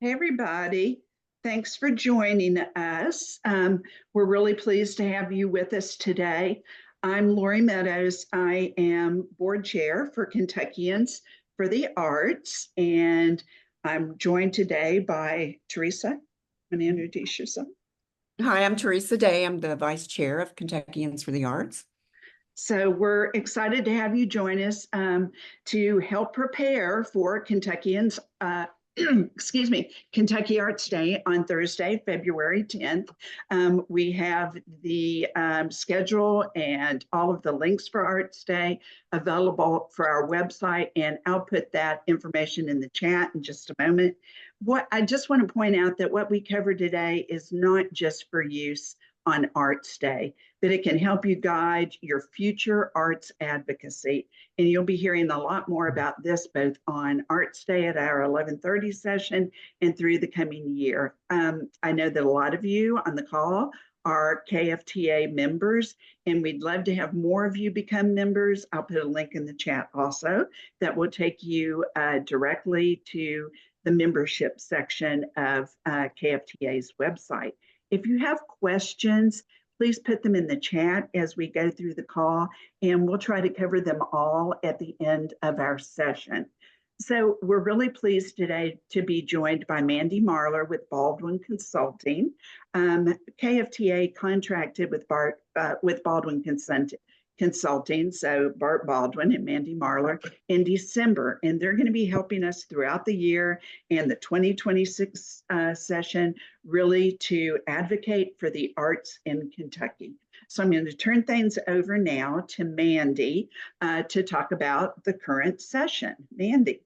Hey, everybody. Thanks for joining us. We're really pleased to have you with us today. I'm Lori Meadows. I am board chair for Kentuckians for the Arts, and I'm joined today by Teresa. Want to introduce yourself? Hi, I'm Teresa Day. I'm the vice chair of Kentuckians for the Arts. So we're excited to have you join us to help prepare for Kentuckians, excuse me, Kentucky Arts Day on Thursday, February 10th. We have the schedule and all of the links for Arts Day available for our website, and I'll put that information in the chat in just a moment. What I just want to point out that what we cover today is not just for use on Arts Day, that it can help you guide your future arts advocacy. And you'll be hearing a lot more about this both on Arts Day at our 11:30 session and through the coming year. I know that a lot of you on the call are KFTA members, and we'd love to have more of you become members. I'll put a link in the chat also that will take you directly to the membership section of KFTA's website. If you have questions, please put them in the chat as we go through the call, and we'll try to cover them all at the end of our session. So we're really pleased today to be joined by Mandy Marlar with Baldwin Consulting. KFTA contracted with Baldwin Consulting, so Bart Baldwin and Mandy Marlar, in December, and they're going to be helping us throughout the year and the 2026 session really to advocate for the arts in Kentucky. So I'm going to turn things over now to Mandy to talk about the current session. Mandy.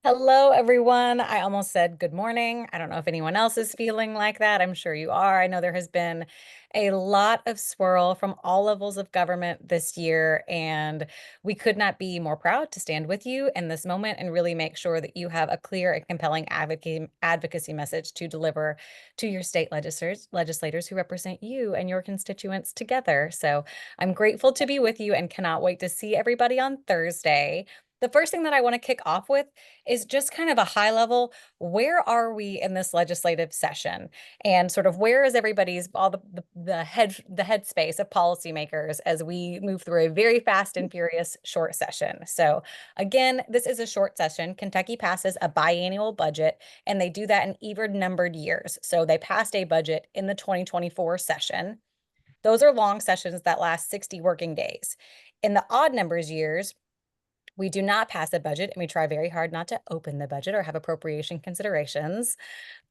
Hello, everyone. I almost said good morning. I don't know if anyone else is feeling like that. I'm sure you are. I know there has been a lot of swirl from all levels of government this year, and we could not be more proud to stand with you in this moment and really make sure that you have a clear and compelling advocacy message to deliver to your state legislators who represent you and your constituents together. So I'm grateful to be with you and cannot wait to see everybody on Thursday. The first thing that I want to kick off with is just kind of a high level, where are we in this legislative session? And sort of where is everybody's all the headspace of policymakers as we move through a very fast and furious short session. So again, this is a short session. Kentucky passes a biannual budget, and they do that in even numbered years. So they passed a budget in the 2024 session. Those are long sessions that last 60 working days. In the odd numbers years, we do not pass a budget, and we try very hard not to open the budget or have appropriation considerations.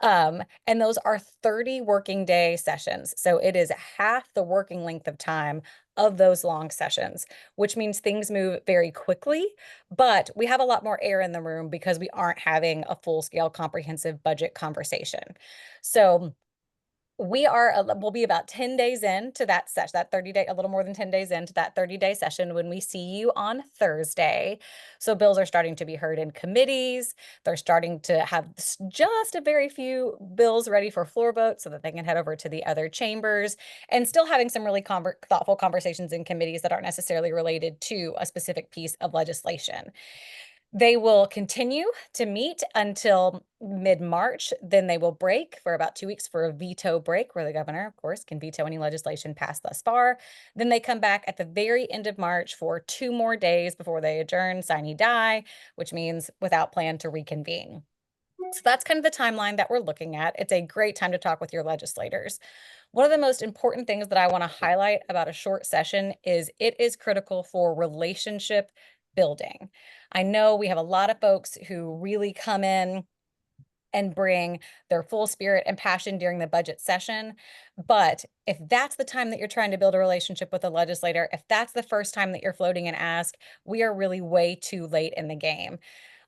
And those are 30 working day sessions. So it is half the working length of time of those long sessions, which means things move very quickly, but we have a lot more air in the room because we aren't having a full-scale comprehensive budget conversation. So we'll be about 10 days into that session, that 30-day, a little more than 10 days into that 30-day session when we see you on Thursday. So bills are starting to be heard in committees. They're starting to have just a very few bills ready for floor votes so that they can head over to the other chambers, and still having some really thoughtful conversations in committees that aren't necessarily related to a specific piece of legislation. They will continue to meet until mid-March. Then they will break for about 2 weeks for a veto break, where the governor, of course, can veto any legislation passed thus far. Then they come back at the very end of March for 2 more days before they adjourn sine die, which means without plan to reconvene. So that's kind of the timeline that we're looking at. It's a great time to talk with your legislators. One of the most important things that I want to highlight about a short session is it is critical for relationship building. I know we have a lot of folks who really come in and bring their full spirit and passion during the budget session. But if that's the time that you're trying to build a relationship with a legislator, if that's the first time that you're floating an ask, we are really way too late in the game.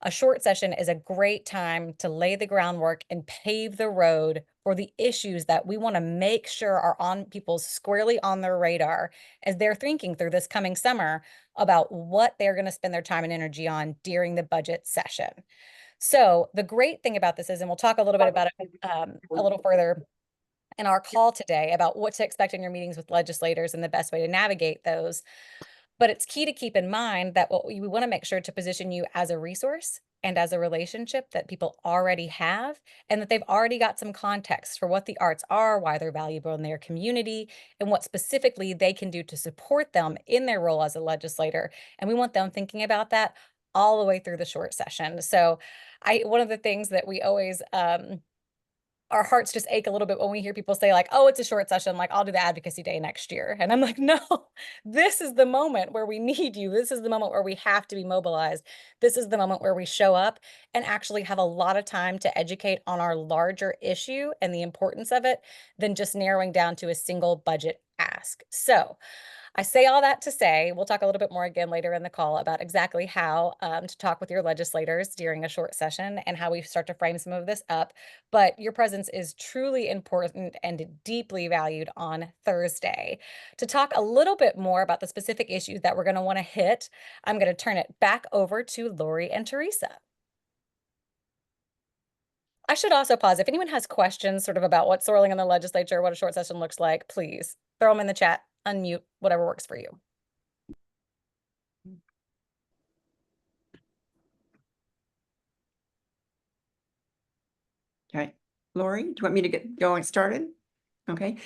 A short session is a great time to lay the groundwork and pave the road for the issues that we want to make sure are on people's squarely on their radar as they're thinking through this coming summer about what they're going to spend their time and energy on during the budget session. So the great thing about this is, and we'll talk a little bit about it a little further in our call today about what to expect in your meetings with legislators and the best way to navigate those. But it's key to keep in mind that what we want to make sure to position you as a resource and as a relationship that people already have, and that they've already got some context for what the arts are, why they're valuable in their community, and what specifically they can do to support them in their role as a legislator. And we want them thinking about that all the way through the short session. So one of the things that we always, our hearts just ache a little bit when we hear people say like, oh, it's a short session, like I'll do the advocacy day next year. And I'm like, no, this is the moment where we need you. This is the moment where we have to be mobilized. This is the moment where we show up and actually have a lot of time to educate on our larger issue and the importance of it than just narrowing down to a single budget ask. So I say all that to say, we'll talk a little bit more again later in the call about exactly how to talk with your legislators during a short session and how we start to frame some of this up. But your presence is truly important and deeply valued on Thursday. To talk a little bit more about the specific issues that we're going to want to hit, I'm going to turn it back over to Lori and Teresa. I should also pause. If anyone has questions sort of about what's swirling in the legislature, what a short session looks like, please throw them in the chat, unmute, whatever works for you. Okay, Lori, do you want me to get going started? Okay,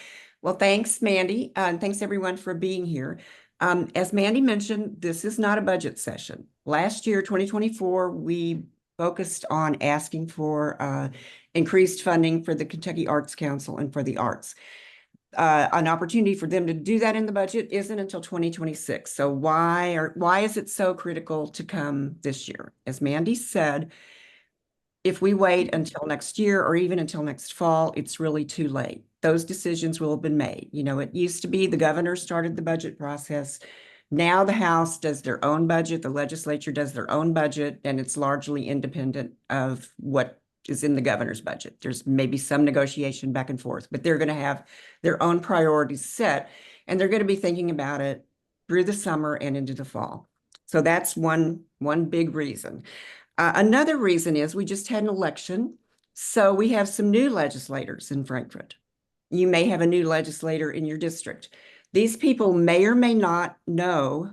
well, thanks, Mandy, and thanks everyone for being here. As Mandy mentioned, this is not a budget session. Last year, 2024, we focused on asking for increased funding for the Kentucky Arts Council and for the arts. An opportunity for them to do that in the budget isn't until 2026. So why is it so critical to come this year? As Mandy said, if we wait until next year or even until next fall, it's really too late. Those decisions will have been made. You know, it used to be the governor started the budget process. Now the House does their own budget, the legislature does their own budget, and it's largely independent of what is in the governor's budget. There's maybe some negotiation back and forth, but they're going to have their own priorities set, and they're going to be thinking about it through the summer and into the fall. So that's one big reason. Another reason is we just had an election, so we have some new legislators in Frankfurt. You may have a new legislator in your district. These people may or may not know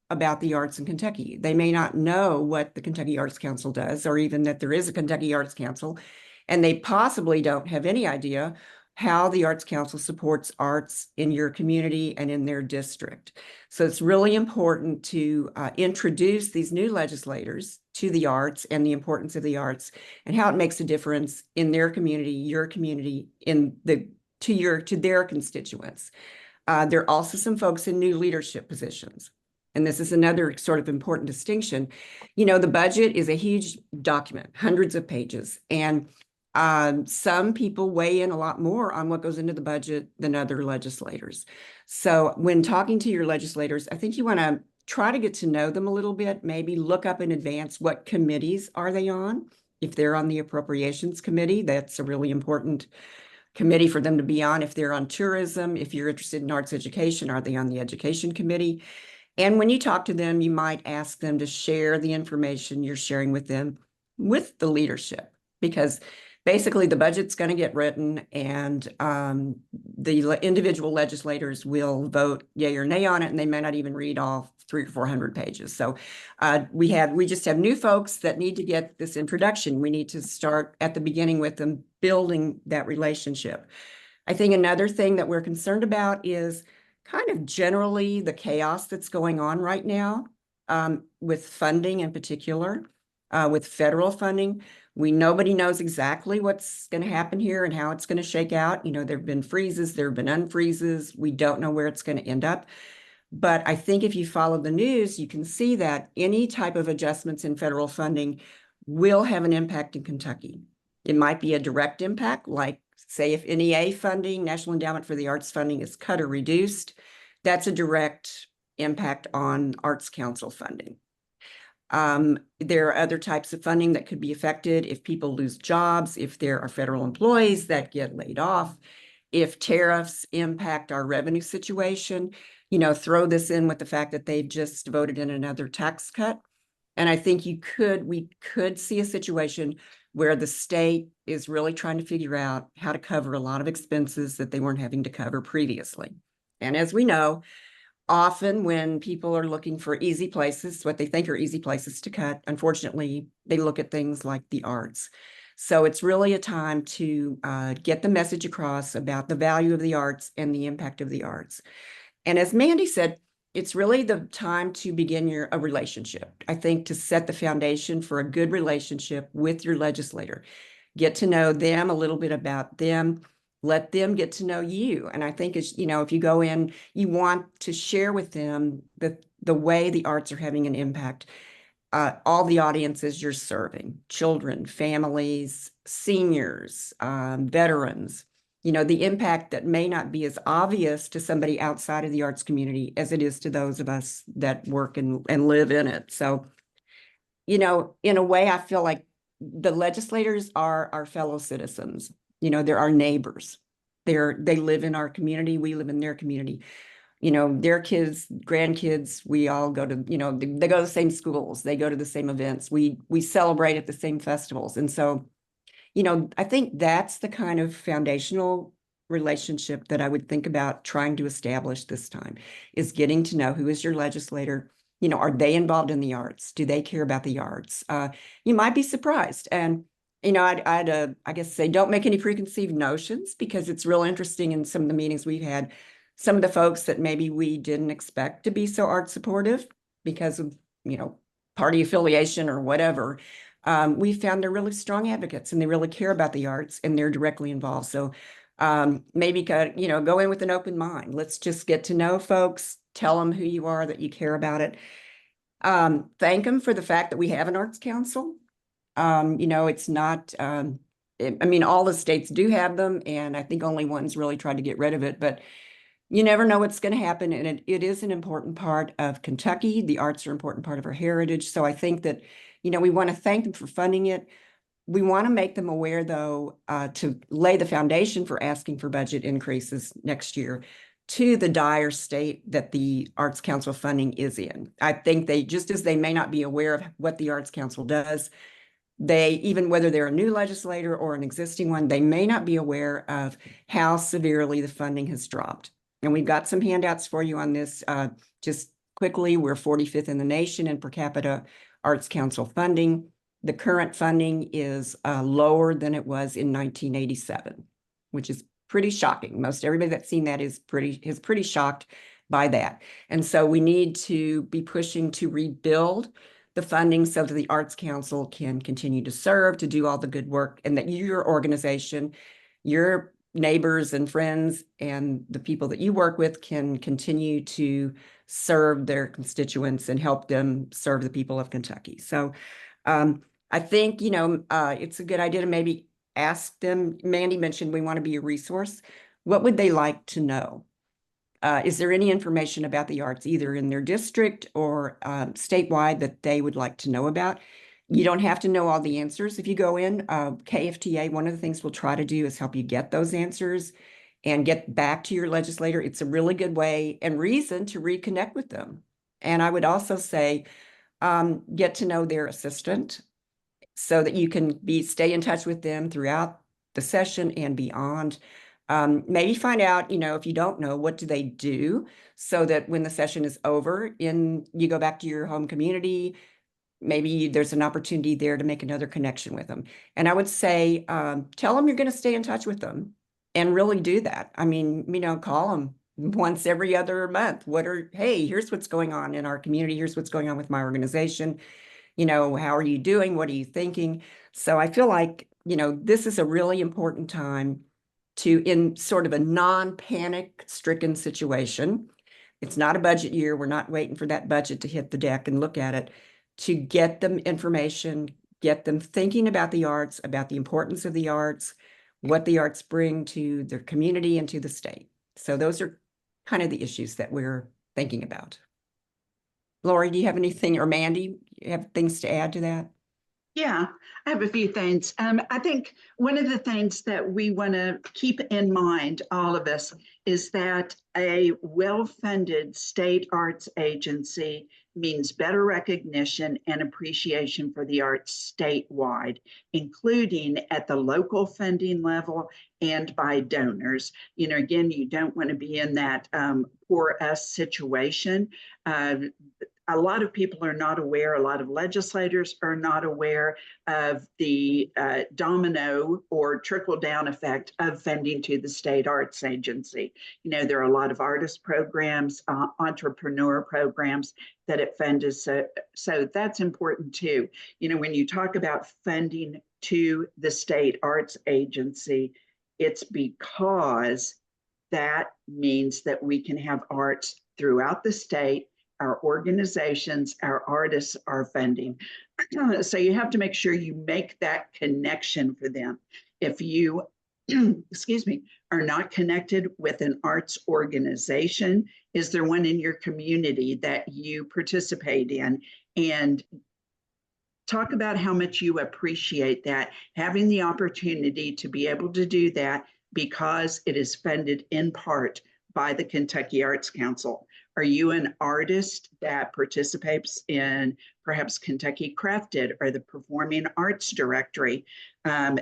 about the arts in Kentucky. They may not know what the Kentucky Arts Council does, or even that there is a Kentucky Arts Council, and they possibly don't have any idea how the Arts Council supports arts in your community and in their district. So it's really important to introduce these new legislators to the arts and the importance of the arts and how it makes a difference in their community, your community, to their constituents. There are also some folks in new leadership positions. And this is another sort of important distinction. You know, the budget is a huge document, hundreds of pages, and some people weigh in a lot more on what goes into the budget than other legislators. So when talking to your legislators, I think you want to try to get to know them a little bit, maybe look up in advance what committees are they on. If they're on the Appropriations Committee, that's a really important committee for them to be on. If they're on tourism, if you're interested in arts education, are they on the Education Committee? And when you talk to them, you might ask them to share the information you're sharing with them with the leadership, because basically the budget's going to get written and the individual legislators will vote yay or nay on it, and they may not even read all 300 or 400 pages. So we just have new folks that need to get this introduction. We need to start at the beginning with them, building that relationship. I think another thing that we're concerned about is kind of generally the chaos that's going on right now with funding in particular, with federal funding. Nobody knows exactly what's going to happen here and how it's going to shake out. You know, there have been freezes, there have been unfreezes. We don't know where it's going to end up. But I think if you follow the news, you can see that any type of adjustments in federal funding will have an impact in Kentucky. It might be a direct impact, like say if NEA funding, National Endowment for the Arts funding, is cut or reduced, that's a direct impact on Arts Council funding. There are other types of funding that could be affected if people lose jobs, if there are federal employees that get laid off, if tariffs impact our revenue situation. You know, throw this in with the fact that they've just voted in another tax cut. And I think we could see a situation where the state is really trying to figure out how to cover a lot of expenses that they weren't having to cover previously. And as we know, often when people are looking for easy places, what they think are easy places to cut, unfortunately, they look at things like the arts. So it's really a time to get the message across about the value of the arts and the impact of the arts. And as Mandy said, it's really the time to begin a relationship. I think to set the foundation for a good relationship with your legislator. Get to know them, a little bit about them, let them get to know you. And I think it's, if you go in, you want to share with them the way the arts are having an impact. All the audiences you're serving, children, families, seniors, veterans, the impact that may not be as obvious to somebody outside of the arts community as it is to those of us that work and live in it. So, in a way, I feel like the legislators are our fellow citizens. They're our neighbors. They live in our community. We live in their community. Their kids, grandkids, we all go to, they go to the same schools. They go to the same events. We celebrate at the same festivals. And so, I think that's the kind of foundational relationship that I would think about trying to establish this time, is getting to know who is your legislator. Are they involved in the arts? Do they care about the arts? You might be surprised. And, I'd I guess say, don't make any preconceived notions, because it's real interesting in some of the meetings we've had. Some of the folks that maybe we didn't expect to be so art supportive because of, party affiliation or whatever, we found they're really strong advocates and they really care about the arts and they're directly involved. So maybe, go in with an open mind. Let's just get to know folks, tell them who you are, that you care about it. Thank them for the fact that we have an arts council. It's not, all the states do have them, and I think only one's really tried to get rid of it, but you never know what's going to happen. And it is an important part of Kentucky. The arts are an important part of our heritage. So I think that, we want to thank them for funding it. We want to make them aware, though, to lay the foundation for asking for budget increases next year to the dire state that the Arts Council funding is in. I think just as they may not be aware of what the Arts Council does, even whether they're a new legislator or an existing one, they may not be aware of how severely the funding has dropped. And we've got some handouts for you on this. Just quickly, we're 45th in the nation in per capita Arts Council funding. The current funding is lower than it was in 1987, which is pretty shocking. Most everybody that's seen that is pretty shocked by that. And so we need to be pushing to rebuild the funding so that the Arts Council can continue to serve, to do all the good work, and that your organization, your neighbors and friends, and the people that you work with can continue to serve their constituents and help them serve the people of Kentucky. So I think, it's a good idea to maybe ask them. Mandy mentioned we want to be a resource. What would they like to know? Is there any information about the arts, either in their district or statewide, that they would like to know about? You don't have to know all the answers. If you go in, KFTA, one of the things we'll try to do is help you get those answers and get back to your legislator. It's a really good way and reason to reconnect with them. And I would also say, get to know their assistant so that you can stay in touch with them throughout the session and beyond. Maybe find out, if you don't know, what do they do, so that when the session is over you go back to your home community, maybe there's an opportunity there to make another connection with them. And I would say, tell them you're going to stay in touch with them and really do that. Call them once every other month. Hey, here's what's going on in our community. Here's what's going on with my organization. How are you doing? What are you thinking? So I feel like, this is a really important time in sort of a non-panic stricken situation. It's not a budget year. We're not waiting for that budget to hit the deck and look at it, to get them information, get them thinking about the arts, about the importance of the arts, what the arts bring to their community and to the state. So those are kind of the issues that we're thinking about. Lori, do you have anything, or Mandy, you have things to add to that? Yeah, I have a few things. I think one of the things that we want to keep in mind, all of us, is that a well-funded state arts agency means better recognition and appreciation for the arts statewide, including at the local funding level and by donors. You know, again, you don't want to be in that poor us situation. A lot of people are not aware, a lot of legislators are not aware of the domino or trickle down effect of funding to the state arts agency. You know, there are a lot of artist programs, entrepreneur programs that it funds. So that's important too. You know, when you talk about funding to the state arts agency, it's because that means that we can have arts throughout the state. Our organizations, our artists are funding. So you have to make sure you make that connection for them. If you, excuse me, are not connected with an arts organization, is there one in your community that you participate in? And talk about how much you appreciate that, having the opportunity to be able to do that because it is funded in part by the Kentucky Arts Council. Are you an artist that participates in perhaps Kentucky Crafted or the Performing Arts Directory?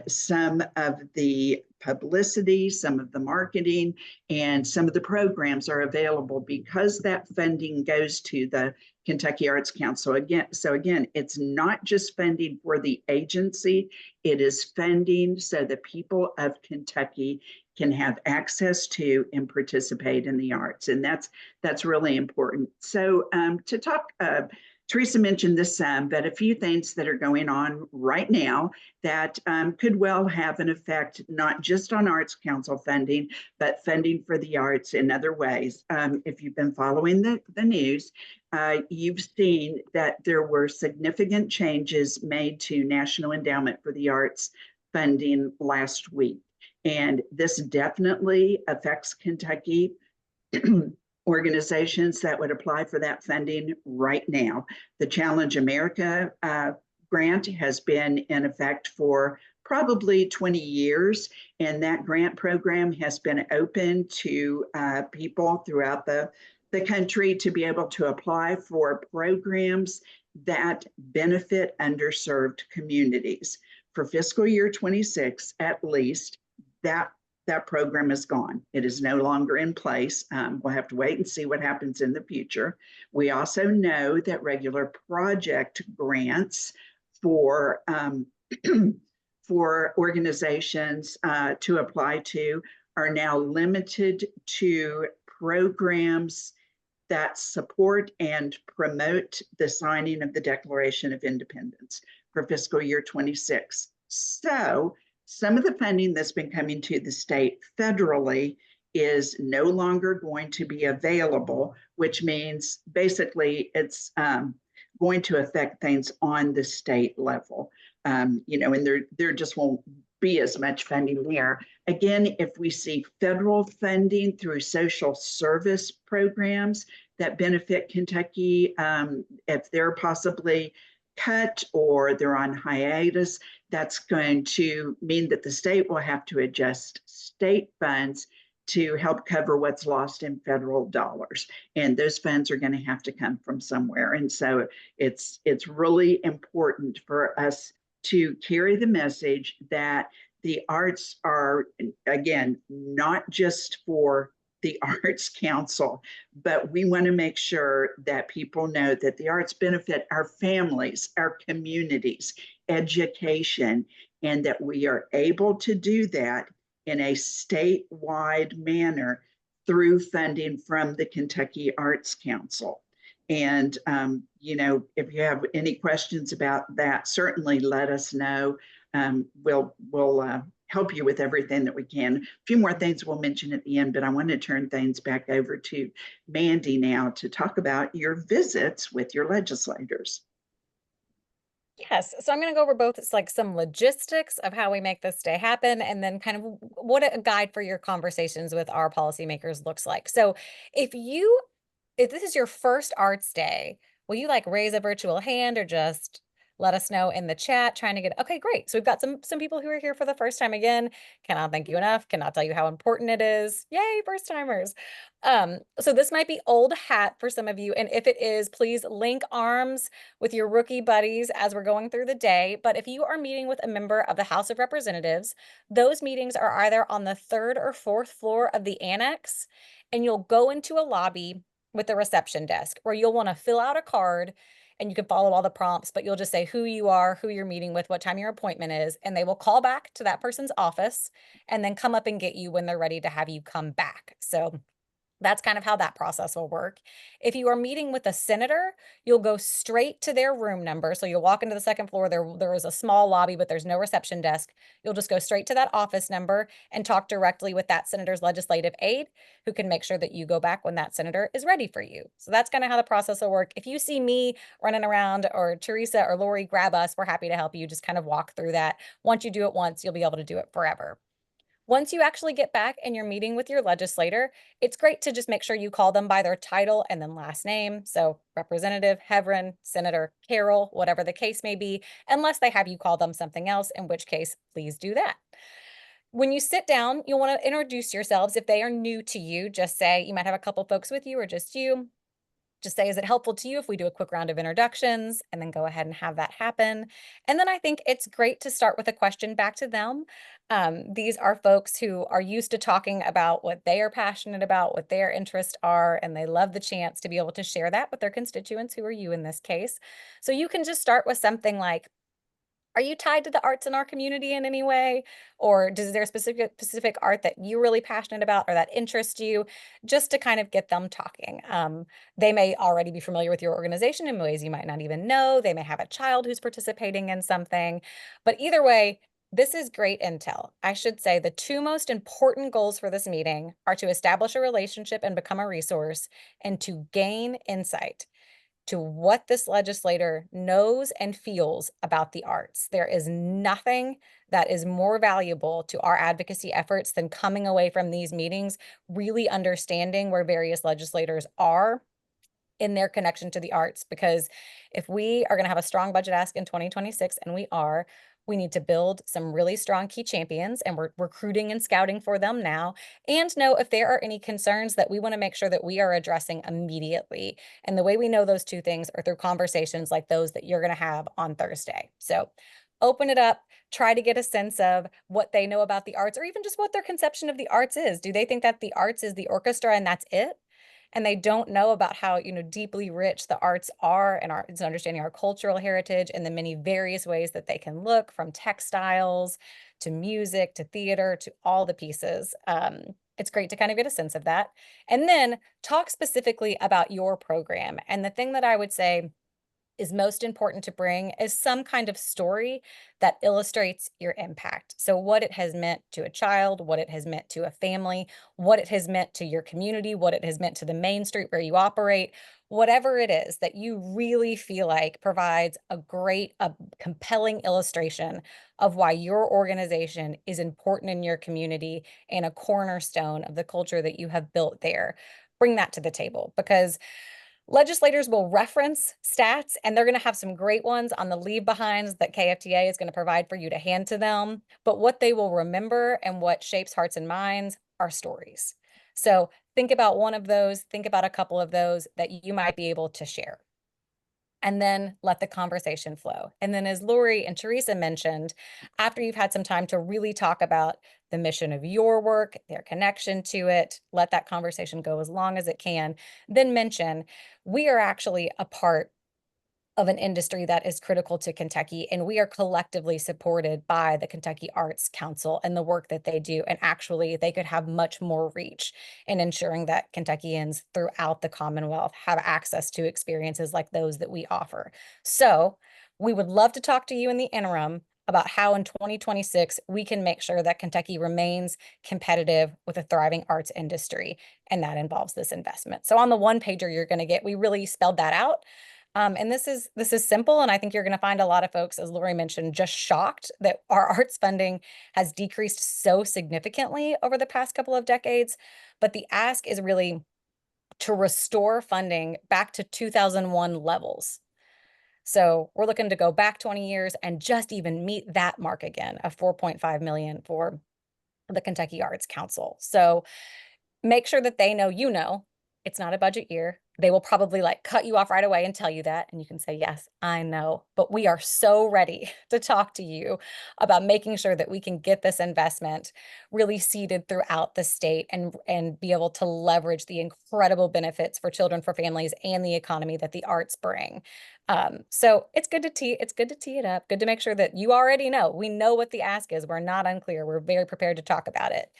Some of the publicity, some of the marketing, and some of the programs are available because that funding goes to the Kentucky Arts Council. Again, it's not just funding for the agency, it is funding so the people of Kentucky can have access to and participate in the arts. And that's really important. So to talk, Teresa mentioned this, but a few things that are going on right now that could well have an effect, not just on Arts Council funding, but funding for the arts in other ways. If you've been following the news, you've seen that there were significant changes made to National Endowment for the Arts funding last week. And this definitely affects Kentucky organizations that would apply for that funding right now. The Challenge America grant has been in effect for probably 20 years, and that grant program has been open to people throughout the country to be able to apply for programs that benefit underserved communities. For fiscal year 26, at least, that program is gone. It is no longer in place. We'll have to wait and see what happens in the future. We also know that regular project grants for for organizations to apply to are now limited to programs that support and promote the signing of the Declaration of Independence for fiscal year 26. So some of the funding that's been coming to the state federally is no longer going to be available, which means basically it's going to affect things on the state level. You know, and there just won't be as much funding there. Again, if we see federal funding through social service programs that benefit Kentucky, if they're possibly cut or they're on hiatus, that's going to mean that the state will have to adjust state funds to help cover what's lost in federal dollars. And those funds are going to have to come from somewhere. And so it's really important for us to carry the message that the arts are, again, not just for the Arts Council, but we want to make sure that people know that the arts benefit our families, our communities, education, and that we are able to do that in a statewide manner through funding from the Kentucky Arts Council. And, you know, if you have any questions about that, certainly let us know. We'll help you with everything that we can. A few more things we'll mention at the end, but I want to turn things back over to Mandy now to talk about your visits with your legislators. Yes, so I'm going to go over both. It's like some logistics of how we make this day happen, and then kind of what a guide for your conversations with our policymakers looks like. So if this is your first Arts Day, will you like raise a virtual hand or just let us know in the chat, trying to get, okay, great. So we've got some people who are here for the first time again. Cannot thank you enough. Cannot tell you how important it is. Yay, first timers. So this might be old hat for some of you. And if it is, please link arms with your rookie buddies as we're going through the day. But if you are meeting with a member of the House of Representatives, those meetings are either on the 3rd or 4th floor of the annex, and you'll go into a lobby with the reception desk where you'll want to fill out a card and you can follow all the prompts, but you'll just say who you are, who you're meeting with, what time your appointment is, and they will call back to that person's office and then come up and get you when they're ready to have you come back. So that's kind of how that process will work. If you are meeting with a senator, you'll go straight to their room number. So you'll walk into the 2nd floor. There is a small lobby, but there's no reception desk. You'll just go straight to that office number and talk directly with that senator's legislative aide, who can make sure that you go back when that senator is ready for you. So that's kind of how the process will work. If you see me running around, or Teresa or Lori, grab us. We're happy to help you just kind of walk through that. Once you do it once, you'll be able to do it forever. Once you actually get back and you're meeting with your legislator, it's great to just make sure you call them by their title and then last name. So Representative Heverin, Senator Carroll, whatever the case may be, unless they have you call them something else, in which case, please do that. When you sit down, you'll want to introduce yourselves. If they are new to you, just say, you might have a couple folks with you or just you. Just say, is it helpful to you if we do a quick round of introductions, and then go ahead and have that happen? And then I think it's great to start with a question back to them. These are folks who are used to talking about what they are passionate about, what their interests are, and they love the chance to be able to share that with their constituents, who are you in this case. So you can just start with something like, are you tied to the arts in our community in any way? Or is there a specific art that you're really passionate about or that interests you? Just to kind of get them talking. They may already be familiar with your organization in ways you might not even know. They may have a child who's participating in something. But either way, this is great intel. I should say the 2 most important goals for this meeting are to establish a relationship and become a resource, and to gain insight to what this legislator knows and feels about the arts. There is nothing that is more valuable to our advocacy efforts than coming away from these meetings really understanding where various legislators are in their connection to the arts. Because if we are going to have a strong budget ask in 2026, and we need to build some really strong key champions, and we're recruiting and scouting for them now, and know if there are any concerns that we want to make sure that we are addressing immediately. And the way we know those 2 things are through conversations like those that you're going to have on Thursday. So open it up, try to get a sense of what they know about the arts, or even just what their conception of the arts is. Do they think that the arts is the orchestra and that's it? And they don't know about how, deeply rich the arts are, and it's understanding our cultural heritage and the many various ways that they can look, from textiles to music to theater to all the pieces. It's great to kind of get a sense of that. And then talk specifically about your program. And the thing that I would say is most important to bring is some kind of story that illustrates your impact. So what it has meant to a child, what it has meant to a family, what it has meant to your community, what it has meant to the main street where you operate, whatever it is that you really feel like provides a compelling illustration of why your organization is important in your community and a cornerstone of the culture that you have built there. Bring that to the table, because legislators will reference stats, and they're going to have some great ones on the leave behinds that KFTA is going to provide for you to hand to them. But what they will remember and what shapes hearts and minds are stories. So think about one of those, think about a couple of those that you might be able to share, and then let the conversation flow. And then, as Lori and Teresa mentioned, after you've had some time to really talk about the mission of your work, their connection to it, let that conversation go as long as it can, then mention, we are actually a part of an industry that is critical to Kentucky, and we are collectively supported by the Kentucky Arts Council and the work that they do. And actually, they could have much more reach in ensuring that Kentuckians throughout the Commonwealth have access to experiences like those that we offer. So we would love to talk to you in the interim about how in 2026 we can make sure that Kentucky remains competitive with a thriving arts industry, and that involves this investment. So on the 1-pager you're going to get, we really spelled that out. And this is simple, and I think you're going to find a lot of folks, as Lori mentioned, just shocked that our arts funding has decreased so significantly over the past couple of decades. But the ask is really to restore funding back to 2001 levels. So we're looking to go back 20 years and just even meet that mark again of 4.5 million for the Kentucky Arts Council. So make sure that they know, you know, it's not a budget year. They will probably like cut you off right away and tell you that. And you can say, yes, I know, but we are so ready to talk to you about making sure that we can get this investment really seeded throughout the state and be able to leverage the incredible benefits for children, for families, and the economy that the arts bring. So it's good to tee it up. Good to make sure that you already know. We know what the ask is. We're not unclear. We're very prepared to talk about it.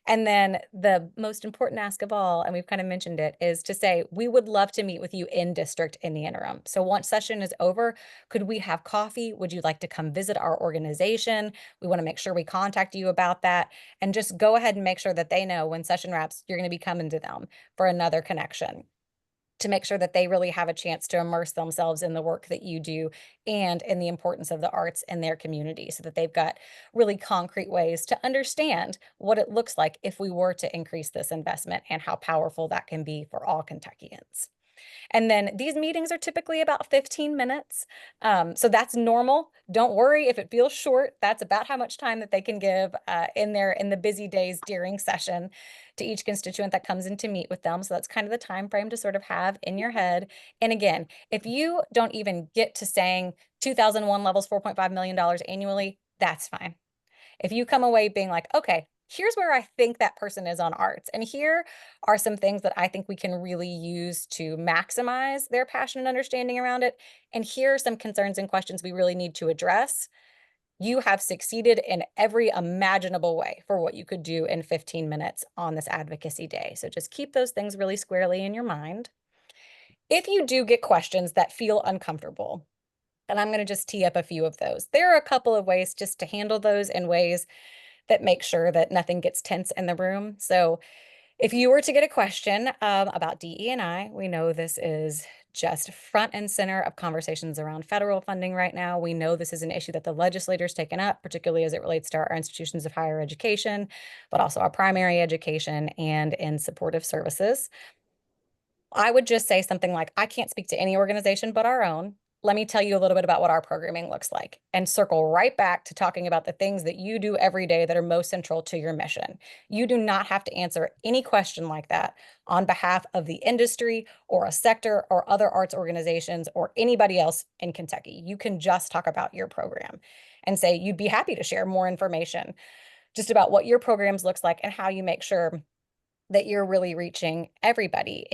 And then the most important ask of all, and we've kind of mentioned it, is to say, we would love to meet with you in district in the interim. So once session is over, could we have coffee? Would you like to come visit our organization? We want to make sure we contact you about that, and just go ahead and make sure that they know when session wraps, you're going to be coming to them for another connection, to make sure that they really have a chance to immerse themselves in the work that you do and in the importance of the arts in their community, so that they've got really concrete ways to understand what it looks like if we were to increase this investment and how powerful that can be for all Kentuckians. And then these meetings are typically about 15 minutes. So that's normal. Don't worry if it feels short. That's about how much time that they can give in the busy days during session to each constituent that comes in to meet with them. So that's kind of the time frame to sort of have in your head. And again, if you don't even get to saying 2001 levels $4.5 million annually, that's fine. If you come away being like, okay, here's where I think that person is on arts, and here are some things that I think we can really use to maximize their passion and understanding around it, and here are some concerns and questions we really need to address, you have succeeded in every imaginable way for what you could do in 15 minutes on this advocacy day. So just keep those things really squarely in your mind. If you do get questions that feel uncomfortable, and I'm going to just tee up a few of those, there are a couple of ways just to handle those in ways that make sure that nothing gets tense in the room. So if you were to get a question about DE&I, we know this is just front and center of conversations around federal funding right now. We know this is an issue that the legislators taken up, particularly as it relates to our institutions of higher education, but also our primary education and in supportive services. I would just say something like, I can't speak to any organization but our own. Let me tell you a little bit about what our programming looks like, and circle right back to talking about the things that you do every day that are most central to your mission. You do not have to answer any question like that on behalf of the industry or a sector or other arts organizations or anybody else in Kentucky. You can just talk about your program and say you'd be happy to share more information just about what your programs looks like and how you make sure that you're really reaching everybody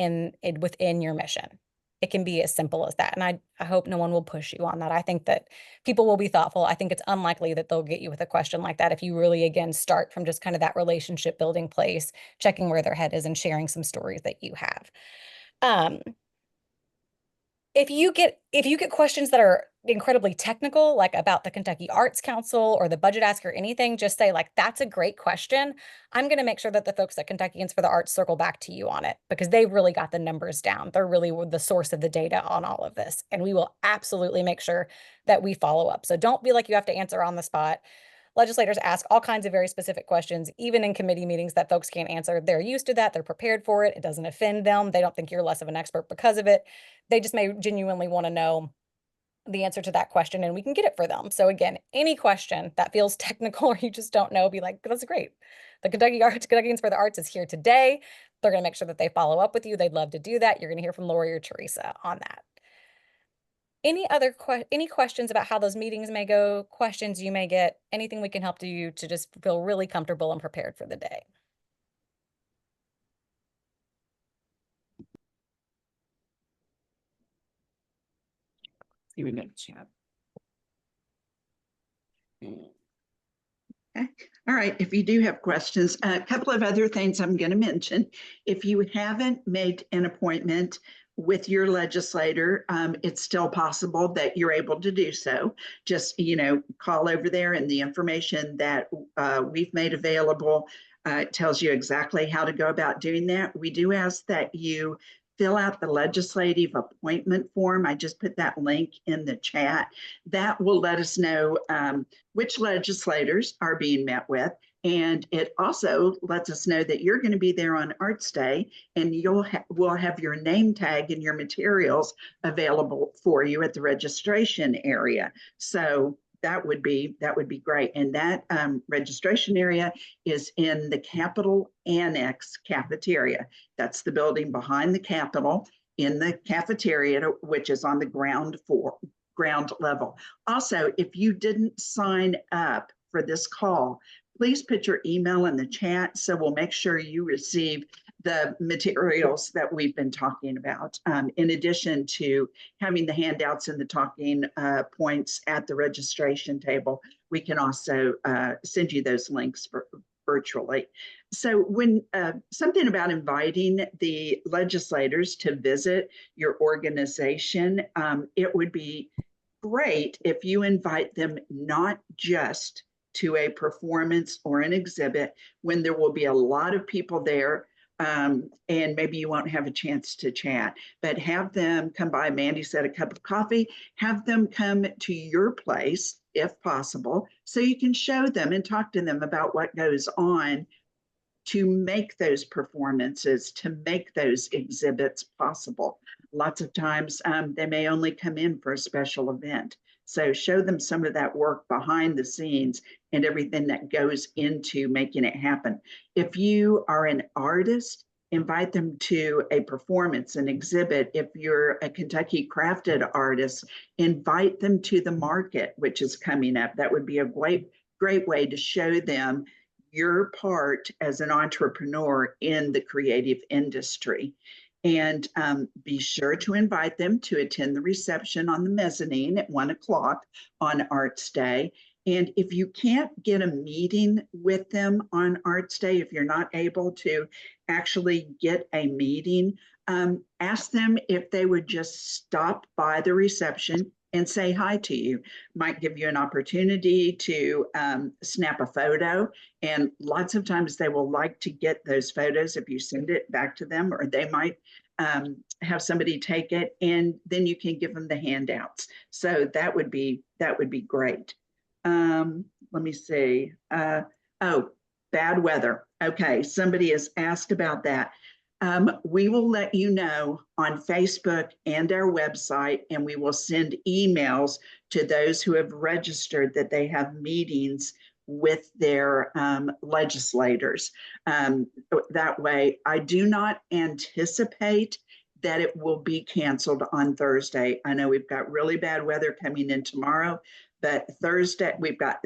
within your mission. It can be as simple as that. And I hope no one will push you on that. I think that people will be thoughtful. I think it's unlikely that they'll get you with a question like that if you really, again, start from just kind of that relationship building place, checking where their head is and sharing some stories that you have. If you get questions that are incredibly technical, like about the Kentucky Arts Council or the budget ask or anything, just say like, that's a great question. I'm going to make sure that the folks at Kentuckians for the Arts circle back to you on it, because they've really got the numbers down. They're really the source of the data on all of this. And we will absolutely make sure that we follow up. So don't feel like you have to answer on the spot. Legislators ask all kinds of very specific questions, even in committee meetings that folks can't answer. They're used to that. They're prepared for it. It doesn't offend them. They don't think you're less of an expert because of it. They just may genuinely want to know the answer to that question, and we can get it for them. So again, any question that feels technical or you just don't know, be like, that's great. The Kentuckians for the Arts is here today. They're going to make sure that they follow up with you. They'd love to do that. You're going to hear from Lori or Teresa on that. Any questions about how those meetings may go, questions you may get, anything we can help you to just feel really comfortable and prepared for the day? See, we've got a chat. Okay. All right. If you do have questions, a couple of other things I'm going to mention. If you haven't made an appointment with your legislator, it's still possible that you're able to do so. Just, call over there, and the information that we've made available tells you exactly how to go about doing that. We do ask that you fill out the legislative appointment form. I just put that link in the chat. That will let us know which legislators are being met with. And it also lets us know that you're going to be there on Arts Day, and we'll have your name tag and your materials available for you at the registration area. So that would be great. And that registration area is in the Capitol Annex cafeteria. That's the building behind the Capitol in the cafeteria, which is on the ground level. Also, if you didn't sign up for this call, please put your email in the chat so we'll make sure you receive the materials that we've been talking about. In addition to having the handouts and the talking points at the registration table, we can also send you those links virtually. So when something about inviting the legislators to visit your organization, it would be great if you invite them not just to a performance or an exhibit when there will be a lot of people there, and maybe you won't have a chance to chat, but have them come by. Mandy said a cup of coffee, have them come to your place if possible, so you can show them and talk to them about what goes on to make those performances, to make those exhibits possible. Lots of times they may only come in for a special event. So show them some of that work behind the scenes and everything that goes into making it happen. If you are an artist, invite them to a performance, an exhibit. If you're a Kentucky crafted artist, invite them to the market, which is coming up. That would be a great way to show them your part as an entrepreneur in the creative industry. And be sure to invite them to attend the reception on the mezzanine at 1 o'clock on Arts Day. And if you can't get a meeting with them on Arts Day, if you're not able to actually get a meeting, ask them if they would just stop by the reception and say hi to you. Might give you an opportunity to snap a photo. And lots of times they will like to get those photos if you send it back to them, or they might have somebody take it, and then you can give them the handouts. So that would be great. Let me see. Oh, bad weather. Okay, somebody has asked about that. We will let you know on Facebook and our website, and we will send emails to those who have registered that they have meetings with their legislators. That way, I do not anticipate that it will be canceled on Thursday. I know we've got really bad weather coming in tomorrow, but Thursday we've got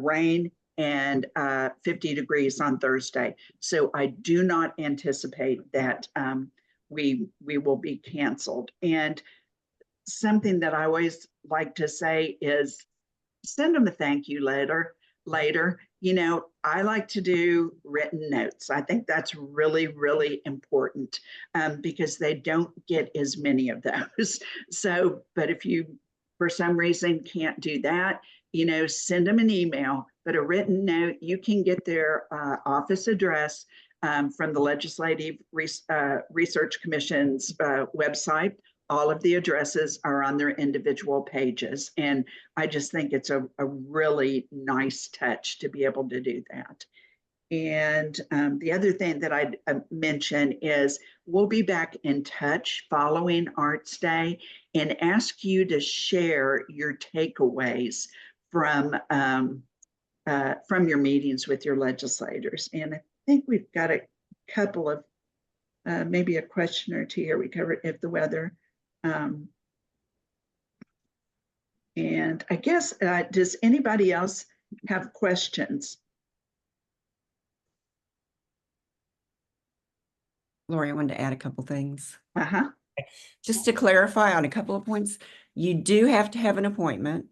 rain and 50 degrees on Thursday. So I do not anticipate that we will be canceled. And something that I always like to say is send them a thank you letter later. You know, I like to do written notes. I think that's really, really important because they don't get as many of those. So, but if you, for some reason, can't do that, you know, send them an email, but a written note, you can get their office address from the Legislative Research Commission's website. All of the addresses are on their individual pages. And I just think it's a really nice touch to be able to do that. And the other thing that I'd mention is we'll be back in touch following Arts Day and ask you to share your takeaways from your meetings with your legislators. And I think we've got a couple of, maybe a question or two here. We covered if the weather. And I guess, does anybody else have questions? Lori, I wanted to add a couple things. Uh-huh. Just to clarify on a couple of points, you do have to have an appointment.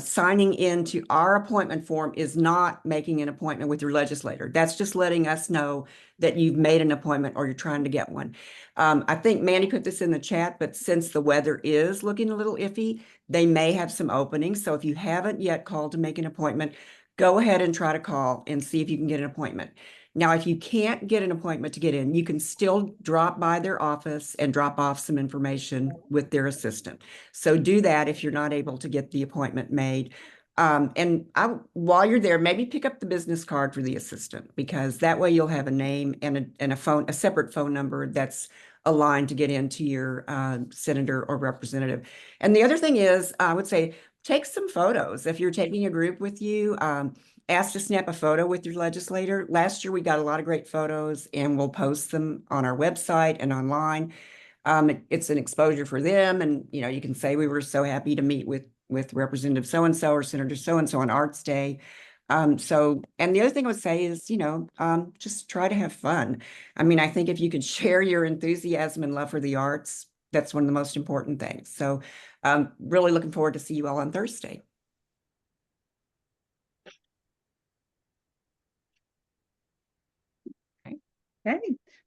Signing into our appointment form is not making an appointment with your legislator. That's just letting us know that you've made an appointment or you're trying to get one. I think Mandy put this in the chat, but since the weather is looking a little iffy, they may have some openings. So if you haven't yet called to make an appointment, go ahead and try to call and see if you can get an appointment. Now, if you can't get an appointment to get in, you can still drop by their office and drop off some information with their assistant. So do that if you're not able to get the appointment made. And while you're there, maybe pick up the business card for the assistant, because that way you'll have a name and a separate phone number that's aligned to get into your senator or representative. And the other thing is, I would say, take some photos. If you're taking a group with you, ask to snap a photo with your legislator. Last year, we got a lot of great photos, and we'll post them on our website and online. It's an exposure for them, and you can say we were so happy to meet with Representative so-and-so or Senator so-and-so on Arts Day. And the other thing I would say is, just try to have fun. I mean, I think if you could share your enthusiasm and love for the arts, that's one of the most important things. So really looking forward to see you all on Thursday. Okay.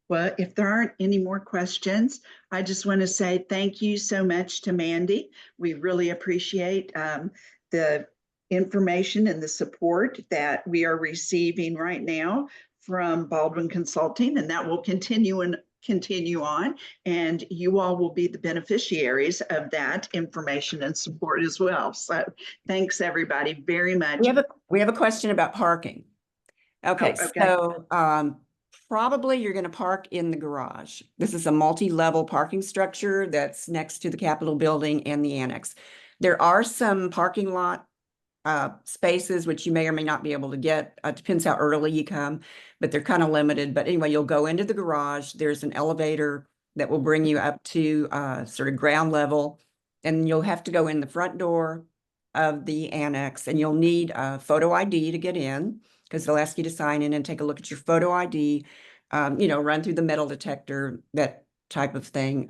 Well, if there aren't any more questions, I just want to say thank you so much to Mandy. We really appreciate the information and the support that we are receiving right now from Baldwin Consulting, and that will continue on, and you all will be the beneficiaries of that information and support as well. So thanks everybody very much. We have a question about parking. Okay, okay. So probably you're going to park in the garage. This is a multi-level parking structure that's next to the Capitol building and the annex. There are some parking lot spaces which you may or may not be able to get. Depends how early you come, but they're kind of limited. But anyway, you'll go into the garage. There's an elevator that will bring you up to sort of ground level, and you'll have to go in the front door of the annex, and you'll need a photo ID to get in, because they'll ask you to sign in and take a look at your photo ID, run through the metal detector, that type of thing.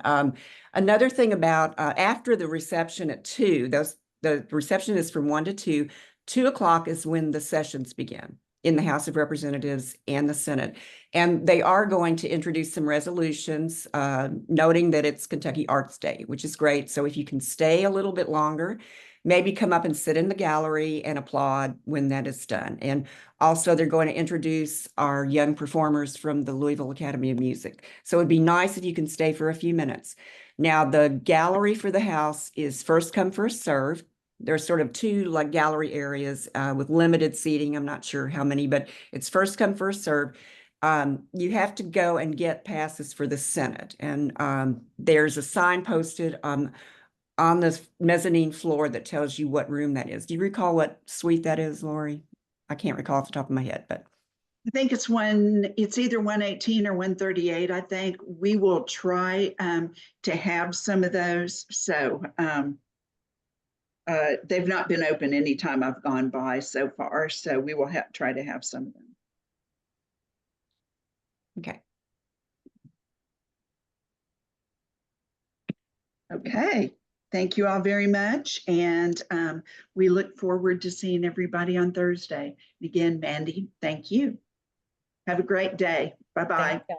Another thing about after the reception at 2, the reception is from 1 to 2. 2 o'clock is when the sessions begin in the House of Representatives and the Senate. And they are going to introduce some resolutions, noting that it's Kentucky Arts Day, which is great. So if you can stay a little bit longer, maybe come up and sit in the gallery and applaud when that is done. And also they're going to introduce our young performers from the Louisville Academy of Music. So it'd be nice if you can stay for a few minutes. Now, the gallery for the House is first come, first serve. There's sort of 2 gallery areas with limited seating. I'm not sure how many, but it's first come, first serve. You have to go and get passes for the Senate. And there's a sign posted on the mezzanine floor that tells you what room that is. Do you recall what suite that is, Lori? I can't recall off the top of my head, but I think it's either 118 or 138. I think we will try to have some of those. So they've not been open any time I've gone by so far. So we will try to have some of them. okay. Okay. Thank you all very much. And we look forward to seeing everybody on Thursday. Again, Mandy, thank you. Have a great day. Bye-bye. Thank you.